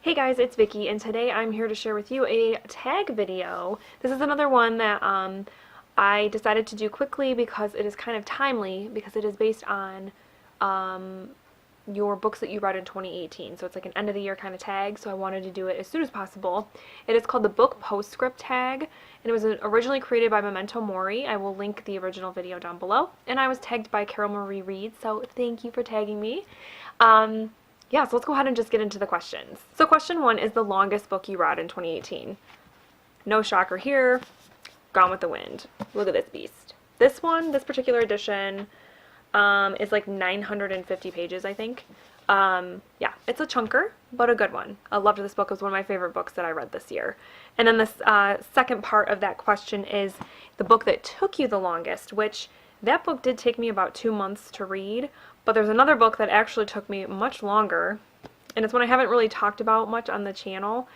Hey guys, it's Vicky, and today I'm here to share with you a tag video. This is another one that I decided to do quickly because it is kind of timely, because it is based on your books that you read in 2018. So it's like an end of the year kind of tag, so I wanted to do it as soon as possible. It is called the Book Postscript Tag, and it was originally created by Memento Mori. I will link the original video down below. And I was tagged by Carol Marie Reed, so thank you for tagging me. Yeah, so let's go ahead and just get into the questions. So question 1 is the longest book you read in 2018. No shocker here, Gone with the Wind. Look at this beast. This one, this particular edition, is like 950 pages, I think. Yeah, it's a chunker, but a good one. I loved this book. It was one of my favorite books that I read this year. And then this second part of that question is the book that took you the longest, which that book did take me about 2 months to read, but there's another book that actually took me much longer, and it's one I haven't really talked about much on the channel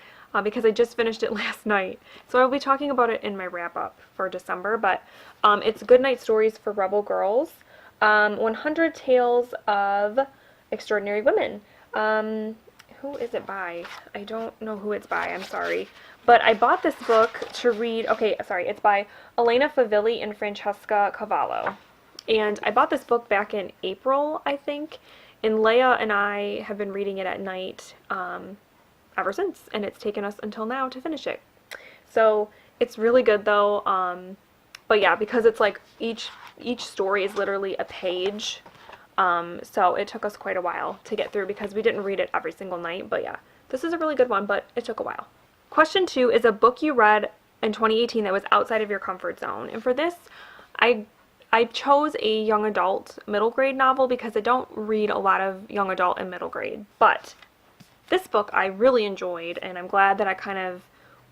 because I just finished it last night. So I'll be talking about it in my wrap-up for December, but it's Goodnight Stories for Rebel Girls, 100 Tales of Extraordinary Women. Who is it by? I don't know who it's by, I'm sorry. But I bought this book to read, it's by Elena Favilli and Francesca Cavallo. And I bought this book back in April, I think, and Leia and I have been reading it at night ever since, and it's taken us until now to finish it. So it's really good though, but yeah, because it's like each story is literally a page, so it took us quite a while to get through because we didn't read it every single night, but yeah, this is a really good one, but it took a while. Question 2 is a book you read in 2018 that was outside of your comfort zone, and for this, I chose a young adult middle grade novel because I don't read a lot of young adult and middle grade, but this book I really enjoyed, and I'm glad that I kind of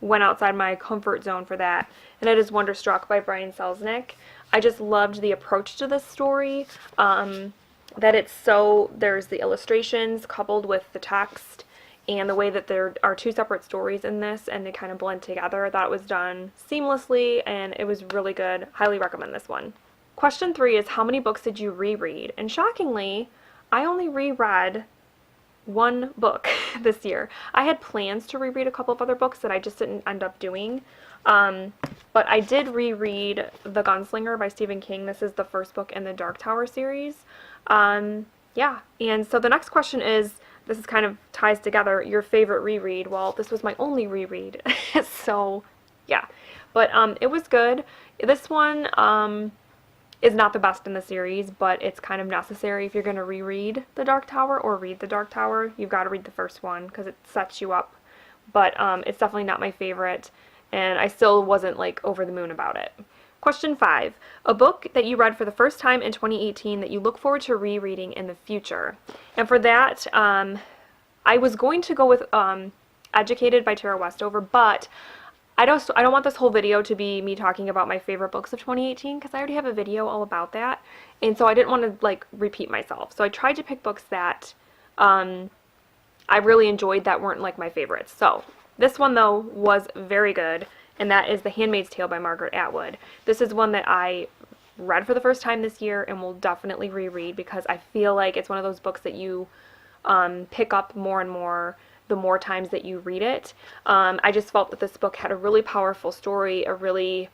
went outside my comfort zone for that, and it is Wonderstruck by Brian Selznick. I just loved the approach to this story, that it's so, there's the illustrations coupled with the text, and the way that there are two separate stories in this and they kind of blend together. I thought it was done seamlessly and it was really good. Highly recommend this one. Question 3 is how many books did you reread? And shockingly, I only reread one book this year. I had plans to reread a couple of other books that I just didn't end up doing. But I did reread The Gunslinger by Stephen King. This is the first book in the Dark Tower series. Yeah, and so the next question is, this is kind of ties together, your favorite reread. Well, this was my only reread, so yeah. But it was good. This one is not the best in the series, but it's kind of necessary if you're going to reread The Dark Tower or read The Dark Tower. You've got to read the first one because it sets you up. But it's definitely not my favorite, and I still wasn't like over the moon about it. Question 5, a book that you read for the first time in 2018 that you look forward to rereading in the future. And for that, I was going to go with Educated by Tara Westover, but I don't want this whole video to be me talking about my favorite books of 2018 because I already have a video all about that, and so I didn't want to like repeat myself. So I tried to pick books that I really enjoyed that weren't like my favorites. So this one though was very good, and that is The Handmaid's Tale by Margaret Atwood. This is one that I read for the first time this year and will definitely reread because I feel like it's one of those books that you pick up more and more the more times that you read it. I just felt that this book had a really powerful story, a really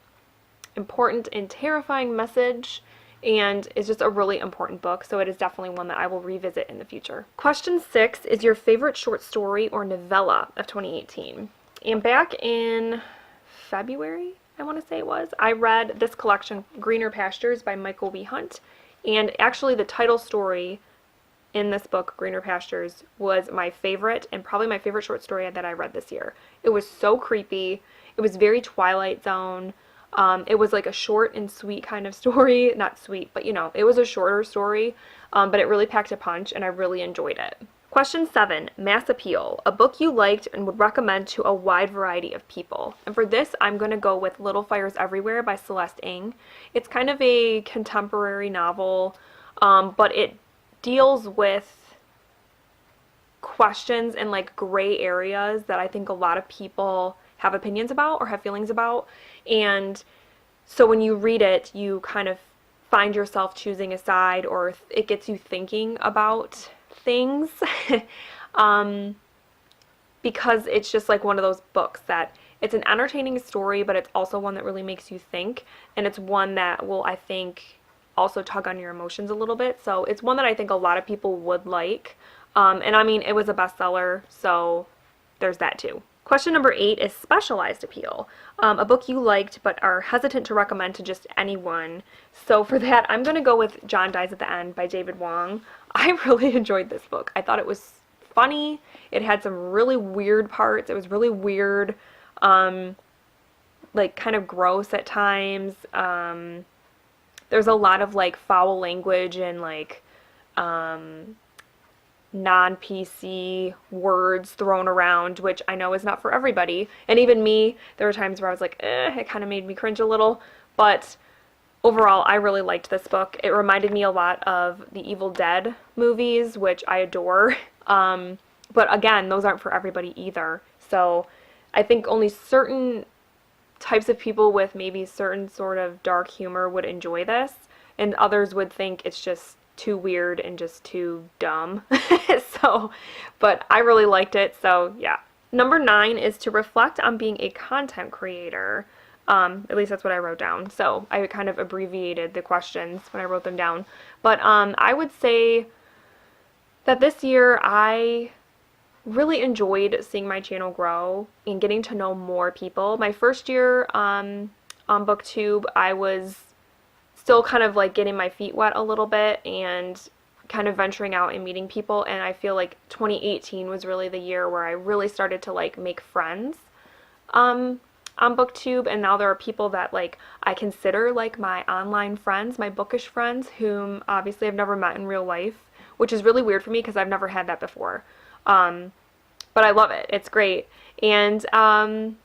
important and terrifying message, and it's just a really important book, so it is definitely one that I will revisit in the future. Question 6 is your favorite short story or novella of 2018. And back in February, I want to say it was, I read this collection, Greener Pastures by Michael W. Hunt, and actually the title story in this book, Greener Pastures, was my favorite and probably my favorite short story that I read this year. It was so creepy. It was very Twilight Zone. It was like a short and sweet kind of story. Not sweet, but you know, it was a shorter story, but it really packed a punch and I really enjoyed it. Question 7, Mass Appeal, a book you liked and would recommend to a wide variety of people. And for this, I'm going to go with Little Fires Everywhere by Celeste Ng. It's kind of a contemporary novel, but it deals with questions and like gray areas that I think a lot of people have opinions about or have feelings about. And so when you read it, you kind of find yourself choosing a side, or it gets you thinking about things. because it's just like one of those books that it's an entertaining story, but it's also one that really makes you think, and it's one that will, I think, also tug on your emotions a little bit. So it's one that I think a lot of people would like. And I mean, it was a bestseller, so there's that too. Question number 8 is specialized appeal. A book you liked but are hesitant to recommend to just anyone. So for that, I'm going to go with John Dies at the End by David Wong. I really enjoyed this book. I thought it was funny. It had some really weird parts. It was really weird, like kind of gross at times. There's a lot of like foul language and like non-PC words thrown around, which I know is not for everybody. And even me, there were times where I was like, it kind of made me cringe a little. But overall, I really liked this book. It reminded me a lot of the Evil Dead movies, which I adore. But again, those aren't for everybody either. So I think only certain types of people with maybe certain sort of dark humor would enjoy this, and others would think it's just too weird and just too dumb. So, but I really liked it, so yeah. Number 9 is to reflect on being a content creator. At least that's what I wrote down. So I kind of abbreviated the questions when I wrote them down. But I would say that this year I really enjoyed seeing my channel grow and getting to know more people. My first year on BookTube, I was still kind of like getting my feet wet a little bit and kind of venturing out and meeting people, and I feel like 2018 was really the year where I really started to like make friends on BookTube, and now there are people that like I consider like my online friends, my bookish friends, whom obviously I've never met in real life, which is really weird for me because I've never had that before. But I love it. It's great. And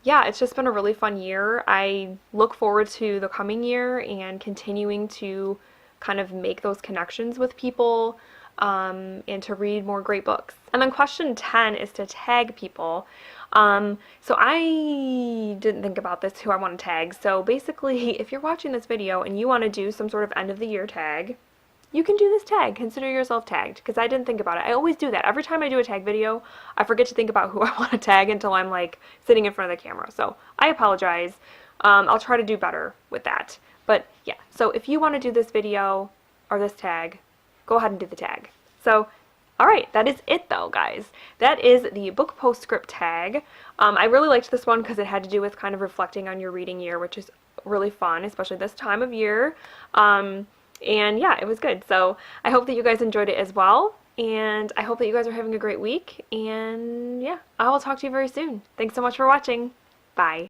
yeah, it's just been a really fun year. I look forward to the coming year and continuing to kind of make those connections with people and to read more great books. And then question 10 is to tag people. So I didn't think about this, who I want to tag. So basically, if you're watching this video and you want to do some sort of end of the year tag, you can do this tag. Consider yourself tagged, because I didn't think about it. I always do that. Every time I do a tag video, I forget to think about who I want to tag until I'm like sitting in front of the camera. So I apologize. I'll try to do better with that. But yeah, so if you want to do this video or this tag, go ahead and do the tag. So, alright, that is it though, guys. That is the Book Postscript Tag. I really liked this one because it had to do with kind of reflecting on your reading year, which is really fun, especially this time of year. And yeah, it was good. So I hope that you guys enjoyed it as well. And I hope that you guys are having a great week. And yeah, I will talk to you very soon. Thanks so much for watching. Bye.